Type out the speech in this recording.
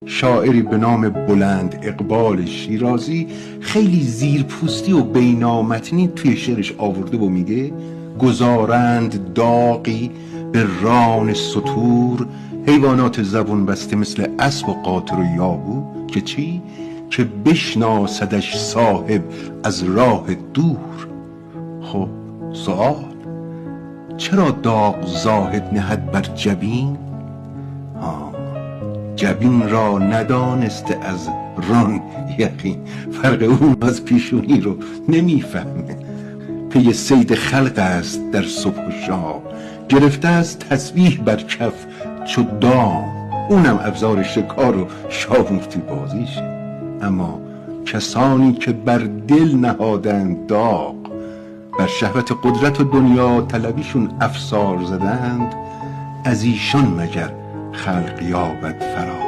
شاعری به نام بلند اقبال شیرازی خیلی زیرپوستی و بینامتنی توی شعرش آورده و میگه گذارند داغی به ران سطور حیوانات زبون بسته مثل اسب و قاطر و یابو که چی؟ که بشناسدش صاحب از راه دور. خب سؤال، چرا داغ زاهد نهد بر جبین؟ جبین را ندانسته از ران یقین. فرق اون از پیشونی رو نمیفهمه. پی صید خلق است در صبح و شام، گرفته از تسبیح بر کف چو دام. اونم ابزار شکار و شابورتی بازیشه. اما کسانی که بر دل نهادند داغ، بر شهوت قدرت و دنیا طلبیشون افسار زدند، از ایشان مگر خلق یابد فراغ.